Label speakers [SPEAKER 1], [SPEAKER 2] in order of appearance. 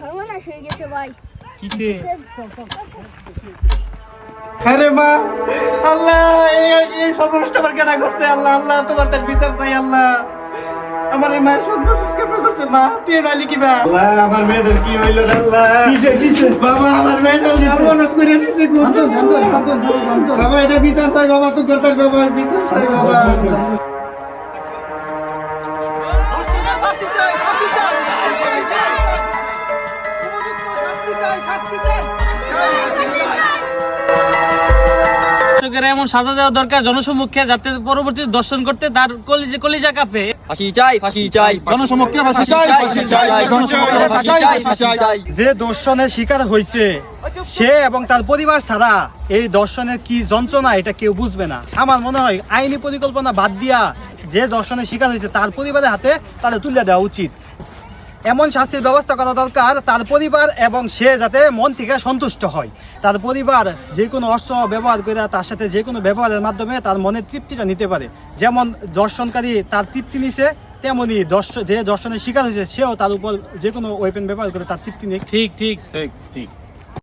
[SPEAKER 1] সর্বনাশ হয়ে গেছে ভাই।
[SPEAKER 2] আরে মা, আল্লাহ এই সর্বনাশটা আমার কেনা করছে। আল্লাহ আল্লাহ, তোমার তার বিচার চাই। আল্লাহ আমার এই মায়ের সর্বনাশ কেন করছে? মা তুই নালি কি বা? আল্লাহ আমার মেয়েদের কি হইলো? আল্লাহ বাবা, আমার মেয়েদের সর্বনাশ করে দিয়েছে। বাবা এটা বিচার চাই বাবা, তুই করতে বাবা বিচার চাই বাবা।
[SPEAKER 3] এমন সাজা দেওয়া দরকার জনসম্মুখে, যাতে পরবর্তী দর্শন করতে তার কলিজা কাঁপে।
[SPEAKER 4] ফাঁসি চাই, ফাঁসি চাই,
[SPEAKER 2] জনসম্মুখে ফাঁসি চাই, ফাঁসি চাই, জনসম্মুখে ফাঁসি চাই, ফাঁসি চাই। যে দর্শনের শিকার হয়েছে সে এবং তার পরিবার ছাড়া এই দর্শনের কি যন্ত্রণা এটা কেউ বুঝবে না। আমার মনে হয় আইনি পরিকল্পনা বাদ দিয়া যে দর্শনের শিকার হয়েছে তার পরিবারের হাতে তাদের তুলে দেওয়া উচিত। এমন শাস্তির ব্যবস্থা করা দরকার তার পরিবার এবং সে যাতে মন থেকে সন্তুষ্ট হয়। তার পরিবার যে কোনো অস্ত্র ব্যবহার করে তার সাথে যে কোনো ব্যবহারের মাধ্যমে তার মনের তৃপ্তিটা নিতে পারে। যেমন দর্শনকারী তার তৃপ্তি নিছে, তেমনি যে দর্শনের শিকার হয়েছে সেও তার উপর যে কোনো ওয়েপেন ব্যবহার করে তার তৃপ্তি নিয়ে।
[SPEAKER 3] ঠিক ঠিক
[SPEAKER 2] ঠিক ঠিক।